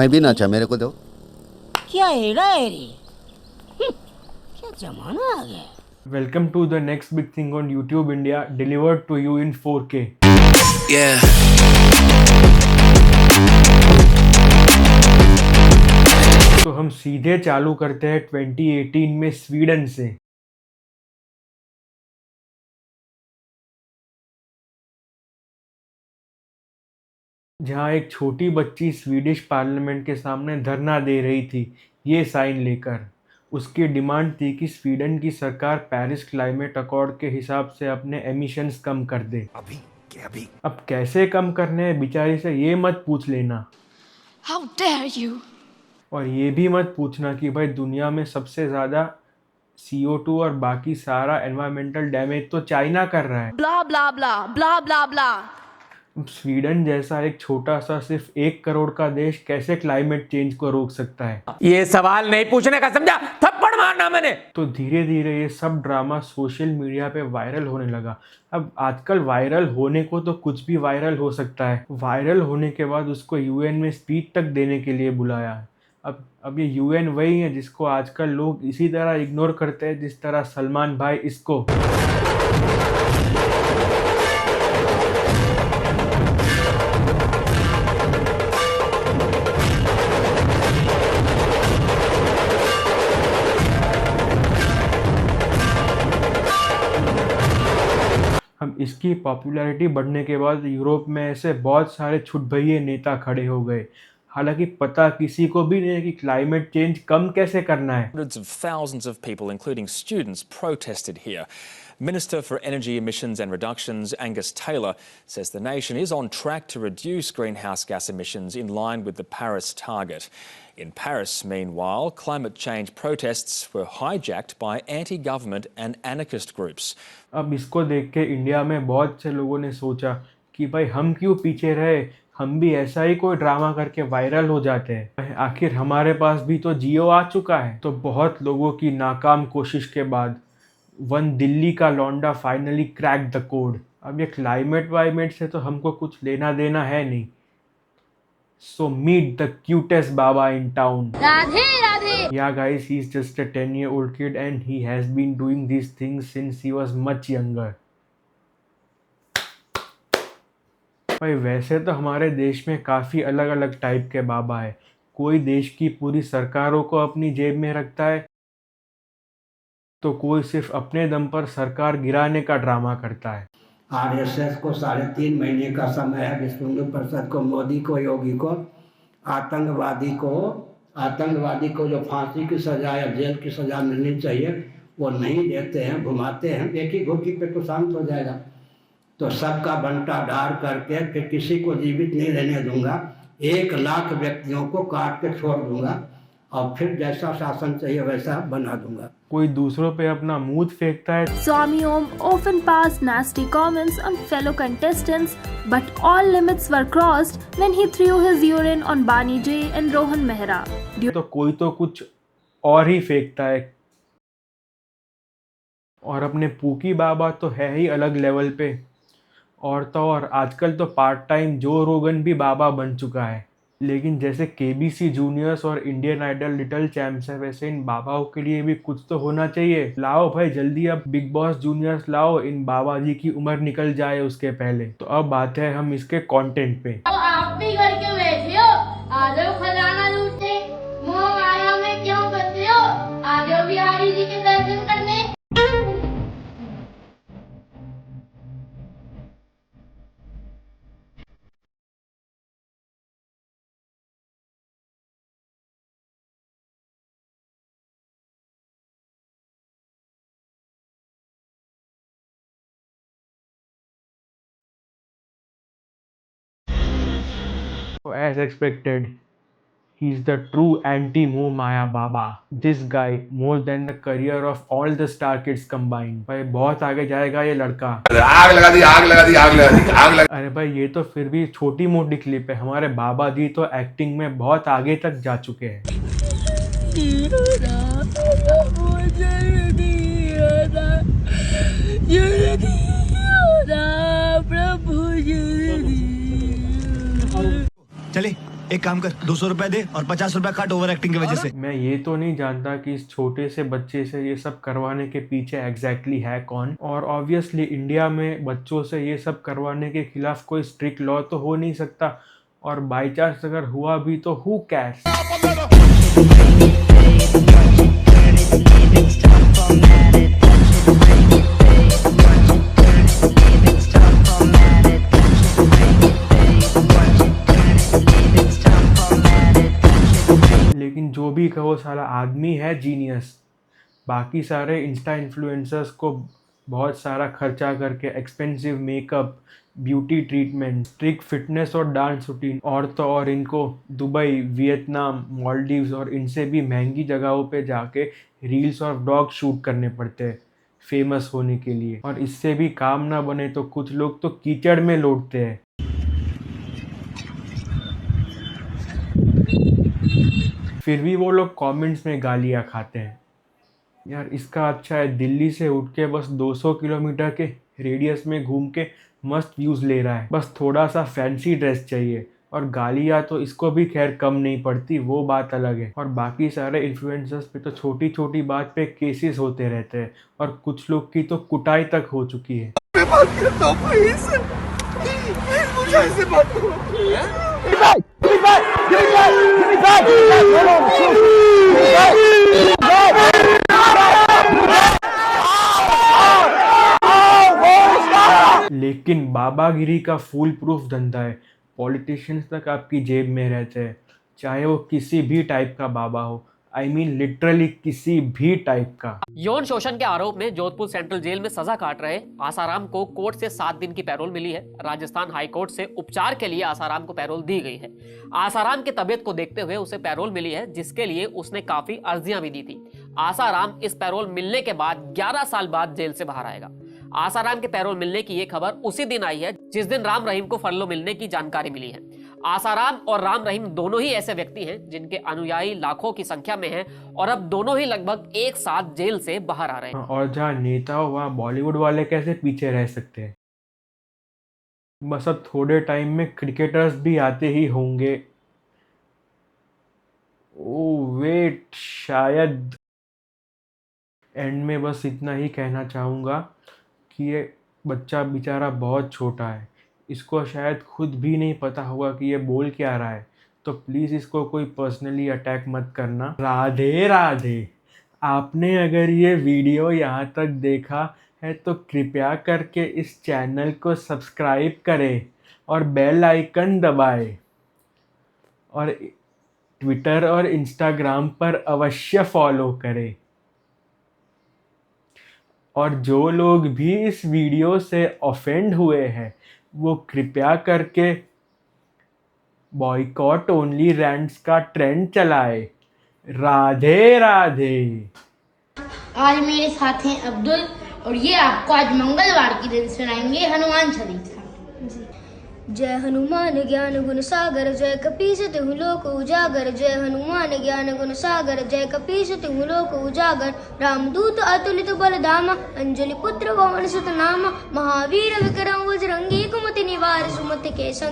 मैं भी नाचा, मेरे को दो। क्या एड़ा है रे, क्या जमाना आ गया। Welcome to the next big thing on YouTube India, delivered to you in 4K. Yeah. तो हम सीधे चालू करते हैं 2018 में स्वीडन से। जहां एक छोटी बच्ची स्वीडिश पार्लियामेंट के सामने धरना दे रही थी ये साइन लेकर। उसकी डिमांड थी कि स्वीडन की सरकार पेरिस क्लाइमेट अकॉर्ड के हिसाब से अपने एमिशंस कम कर दे। अभी अब कैसे कम करने हैं बेचारी से ये मत पूछ लेना। How dare you? और ये भी मत पूछना कि भाई दुनिया में सबसे ज़्यादा CO2 और बाकी सारा एनवायरमेंटल डैमेज तो चाइना कर रहा है। Blah blah blah blah blah blah. Sweden जैसा एक छोटा सा सिर्फ 1 करोड़ का देश कैसे क्लाइमेट चेंज को रोक सकता है? ये सवाल नहीं पूछने का, समझा? थप्पड़ मारना मैंने। तो धीरे धीरे ये सब ड्रामा सोशल मीडिया पे वायरल होने लगा। अब आजकल वायरल होने को तो कुछ भी वायरल हो सकता है। वायरल होने के बाद उसको UN में स्पीच तक देने के लिए बुलाया है। अब ये UN वही है जिसको आजकल लोग इसी तरह इग्नोर करते हैं जिस तरह सलमान भाई इसको। हम इसकी पॉपुलैरिटी बढ़ने के बाद यूरोप में ऐसे बहुत सारे छुटभइये नेता खड़े हो गए। हालांकि पता किसी को भी नहीं है कि क्लाइमेट चेंज कम कैसे करना है। Hundreds of thousands of people, including students, protested here. Minister for Energy Emissions and Reductions, Angus Taylor, says the nation is on track to reduce greenhouse gas emissions in line with the Paris target. In Paris, meanwhile, climate change protests were hijacked by anti-government and anarchist groups. अब इसको देख के India में बहुत से लोगों ने सोचा कि भाई हम क्यों पीछे रहे, हम भी ऐसा ही कोई ड्रामा करके वायरल हो जाते हैं। आखिर हमारे पास भी तो जियो आ चुका है। तो बहुत लोगों की नाकाम कोशिश के बाद वन दिल्ली का लौंडा फाइनली क्रैक द कोड। अब ये क्लाइमेट वाइमेट से तो हमको कुछ लेना देना है नहीं। So meet the cutest Baba in town. Radhe Radhe. Yeah guys, he's just a 10-year-old kid and he has been doing these things since he was much younger. भाई वैसे तो हमारे देश में काफ़ी अलग अलग टाइप के बाबा है। कोई देश की पूरी सरकारों को अपनी जेब में रखता है तो कोई सिर्फ अपने दम पर सरकार गिराने का ड्रामा करता है। RSS को 3.5 महीने का समय है। विश्व हिंदू परिषद को, मोदी को, योगी को, आतंकवादी को जो फांसी की सजा या जेल की सजा मिलनी चाहिए वो नहीं देते हैं, घुमाते हैं। एक ही घुट्टी पे तो शांत हो जाएगा। तो सबका बंटा ढार करके फिर किसी को जीवित नहीं रहने दूंगा। 1 लाख व्यक्तियों को काट के छोड़ दूंगा और फिर जैसा शासन चाहिए वैसा बना दूंगा। कोई दूसरों पे अपना मुंह फेंकता है। Swami Om often passed nasty comments on fellow contestants, but all limits were crossed when he threw his urine on Bani J and Rohan Mehra. तो कोई तो कुछ और ही फेंकता है। और अपने पूकी बाबा तो है ही अलग लेवल पे। और तो और आजकल तो पार्ट टाइम जो रोगन भी बाबा बन चुका है। लेकिन जैसे KBC जूनियर्स और इंडियन आइडल लिटिल चैम्प्स है, वैसे इन बाबाओं के लिए भी कुछ तो होना चाहिए। लाओ भाई जल्दी अब बिग बॉस जूनियर्स लाओ, इन बाबा जी की उम्र निकल जाए उसके पहले। तो अब बात है हम इसके कंटेंट पे। तो आप भी घर के बैठे हो, आ जाओ खजाना लूटने। मोह माया में क्यों फंसे हो, आ जाओ बिहारी जी के दर्शन करने। So as expected, he's the true anti-Moh Maya Baba. This guy more than the career of all the star kids combined. भाई बहुत आगे जाएगा ये लड़का। आग लगा दी, आग लगा दी, आग लगा दी, आग लगा। अरे भाई ये तो फिर भी छोटी मोटी क्लिप है। हमारे बाबा जी तो एक्टिंग में बहुत आगे तक जा चुके हैं। चले एक काम कर 200 रुपए दे और 50 रुपए काट ओवर एक्टिंग की वजह से। मैं ये तो नहीं जानता कि इस छोटे से बच्चे से ये सब करवाने के पीछे एग्जैक्टली है कौन, और ऑब्वियसली इंडिया में बच्चों से ये सब करवाने के खिलाफ कोई स्ट्रिक्ट लॉ तो हो नहीं सकता, और बाई चांस अगर हुआ भी तो हु कैर्स। लेकिन जो भी कहो साला आदमी है जीनियस। बाकी सारे इंस्टा इन्फ्लुएंसर्स को बहुत सारा खर्चा करके expensive makeup, beauty treatment, strict fitness और डांस रूटीन, और तो और इनको दुबई, वियतनाम, मालदीव्स और इनसे भी महंगी जगहों पे जाके रील्स और व्लॉग शूट करने पड़ते हैं फेमस होने के लिए। और इससे भी काम ना बने तो कुछ लोग तो कीचड़ में लौटते हैं। फिर भी वो लोग कमेंट्स में गालियाँ खाते हैं। यार इसका अच्छा है दिल्ली से उठ के बस 200 किलोमीटर के रेडियस में घूम के मस्त व्यूज़ ले रहा है, बस थोड़ा सा फैंसी ड्रेस चाहिए, और गालियाँ तो इसको भी खैर कम नहीं पड़ती, वो बात अलग है। और बाकी सारे इन्फ्लुएंसर्स पे तो छोटी छोटी बात पे केसेस होते रहते हैं, और कुछ लोग की तो कुटाई तक हो चुकी है। लेकिन बाबागिरी का फुल प्रूफ धंधा है। पॉलिटिशियंस तक आपकी जेब में रहते हैं, चाहे वो किसी भी टाइप का बाबा हो। I mean लिटरली किसी भी टाइप का। यौन शोषण के आरोप में जोधपुर सेंट्रल जेल में सजा काट रहे आसाराम को कोर्ट से 7 दिन की पैरोल मिली है। राजस्थान हाई कोर्ट से उपचार के लिए आसाराम को पैरोल दी गई है। आसाराम की तबीयत को देखते हुए उसे पैरोल मिली है, जिसके लिए उसने काफी अर्जियां भी दी थी। आसाराम इस पैरोल मिलने के बाद 11 साल बाद जेल से बाहर आएगा। आसाराम के पैरोल मिलने की ये खबर उसी दिन आई है जिस दिन राम रहीम को फरलो मिलने की जानकारी मिली है। आसाराम और राम रहीम दोनों ही ऐसे व्यक्ति हैं जिनके अनुयायी लाखों की संख्या में हैं, और अब दोनों ही लगभग एक साथ जेल से बाहर आ रहे हैं। और जहाँ नेता हो वहाँ बॉलीवुड वाले कैसे पीछे रह सकते हैं। बस अब थोड़े टाइम में क्रिकेटर्स भी आते ही होंगे। ओह वेट, शायद। एंड में बस इतना ही कहना चाहूँगा कि ये बच्चा बेचारा बहुत छोटा है, इसको शायद खुद भी नहीं पता होगा कि ये बोल क्या रहा है, तो प्लीज़ इसको कोई पर्सनली अटैक मत करना। राधे राधे। आपने अगर ये वीडियो यहाँ तक देखा है तो कृपया करके इस चैनल को सब्सक्राइब करें और बेल आइकन दबाएं, और ट्विटर और इंस्टाग्राम पर अवश्य फॉलो करें। और जो लोग भी इस वीडियो से ऑफेंड हुए हैं वो कृपया करके बॉयकॉट ओनली रैंट्स का ट्रेंड चलाए। राधे राधे। आज मेरे साथ हैं अब्दुल, और ये आपको आज मंगलवार की दिन सुनाएंगे हनुमान चालीसा। जय हनुमान ज्ञान गुण सागर, जय कपीस तिहु लोक उजागर। जय हनुमान ज्ञान गुण सागर, जय कपीस तिहु लोक उजागर। रामदूत अतुलित बल धामा, अंजलि पुत्र पवन सुत नामा। महावीर विक्रम बजरंगी, कुमति निवार सुमति के संग।